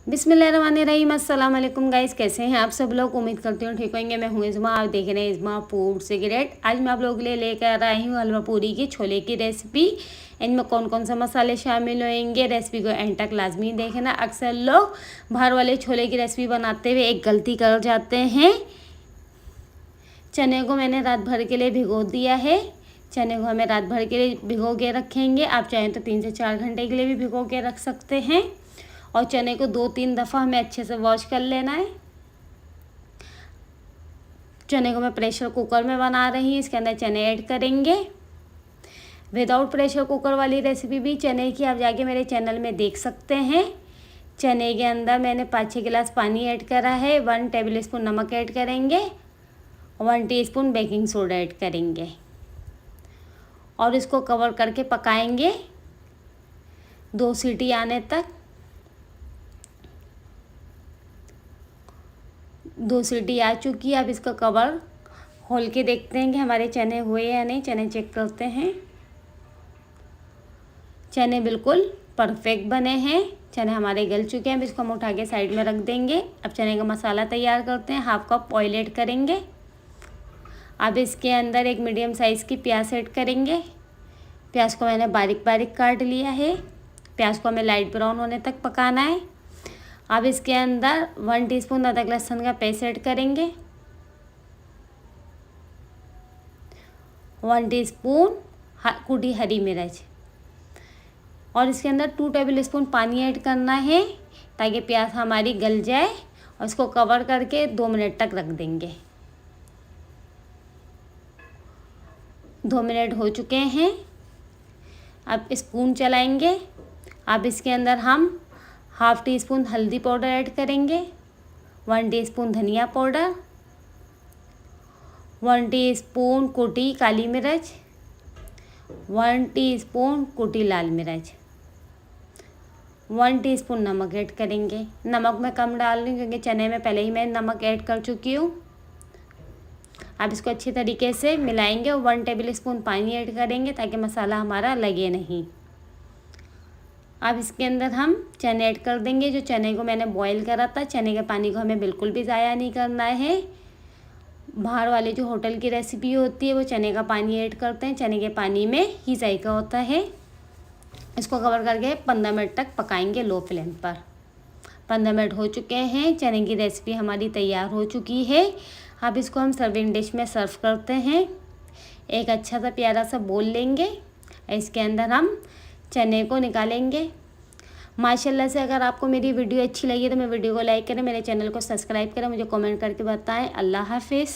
बिस्मिल्लाहिर्रहमानिर्रहीम। अस्सलाम वालेकुम गाइस, कैसे हैं आप सब लोग। उम्मीद करती हूँ ठीक होंगे। मैं हूँ इज़्मा, आप देख रहे हैं इज़्मा फूड सिगरेट। आज मैं आप लोगों के लिए लेकर आई हूँ हलवा पूरी की छोले की रेसिपी। इनमें कौन कौन से मसाले शामिल होंगे, रेसिपी को एंड तक लाजमी देखना। अक्सर लोग बाहर वाले छोले की रेसिपी बनाते हुए एक गलती कर जाते हैं। चने को मैंने रात भर के लिए भिगो दिया है। चने को हमें रात भर के लिए भिगो के रखेंगे। आप चाहें तो 3 से 4 घंटे के लिए भी भिगो के रख सकते हैं। और चने को 2-3 दफ़ा हमें अच्छे से वॉश कर लेना है। चने को मैं प्रेशर कुकर में बना रही हूँ। इसके अंदर चने ऐड करेंगे। विदाउट प्रेशर कुकर वाली रेसिपी भी चने की आप जाके मेरे चैनल में देख सकते हैं। चने के अंदर मैंने 5-6 गिलास पानी ऐड करा है। 1 टेबल स्पून नमक ऐड करेंगे। 1 टीस्पून बेकिंग सोडा ऐड करेंगे और इसको कवर करके पकाएंगे 2 सीटी आने तक। 2 सीटी आ चुकी है। अब इसका कवर खोल के देखते हैं कि हमारे चने हुए या नहीं। चने चेक करते हैं। चने बिल्कुल परफेक्ट बने हैं। चने हमारे गल चुके हैं। अब इसको हम उठा के साइड में रख देंगे। अब चने का मसाला तैयार करते हैं। 1/2 कप ऑयल ऐड करेंगे। अब इसके अंदर एक मीडियम साइज़ की प्याज ऐड करेंगे। प्याज को मैंने बारीक बारीक काट लिया है। प्याज को हमें लाइट ब्राउन होने तक पकाना है। अब इसके अंदर 1 टीस्पून अदरक लहसुन का पेस्ट ऐड करेंगे। 1 टीस्पून कूटी हरी मिर्च और इसके अंदर 2 टेबल स्पून पानी ऐड करना है ताकि प्याज हमारी गल जाए। और इसको कवर करके 2 मिनट तक रख देंगे। 2 मिनट हो चुके हैं। अब स्पून चलाएंगे। अब इसके अंदर हम 1/2 टीस्पून हल्दी पाउडर ऐड करेंगे। 1 टीस्पून धनिया पाउडर, 1 टीस्पून कुटी काली मिर्च, 1 टीस्पून कुटी लाल मिर्च, 1 टीस्पून नमक ऐड करेंगे। नमक मैं कम डाल रही हूँ क्योंकि चने में पहले ही मैं नमक ऐड कर चुकी हूँ। अब इसको अच्छी तरीके से मिलाएंगे और 1 टेबल स्पून पानी ऐड करेंगे ताकि मसाला हमारा लगे नहीं। अब इसके अंदर हम चने ऐड कर देंगे। जो चने को मैंने बॉईल करा था, चने के पानी को हमें बिल्कुल भी ज़ाया नहीं करना है। बाहर वाले जो होटल की रेसिपी होती है वो चने का पानी ऐड करते हैं। चने के पानी में ही जायका होता है। इसको कवर करके 15 मिनट तक पकाएंगे लो फ्लेम पर। 15 मिनट हो चुके हैं। चने की रेसिपी हमारी तैयार हो चुकी है। अब इसको हम सर्विंग डिश में सर्व करते हैं। एक अच्छा सा प्यारा सा बोल लेंगे। इसके अंदर हम चने को निकालेंगे। माशाल्लाह से अगर आपको मेरी वीडियो अच्छी लगी तो मेरे वीडियो को लाइक करें, मेरे चैनल को सब्सक्राइब करें, मुझे कमेंट करके बताएं। अल्लाह हाफिज़।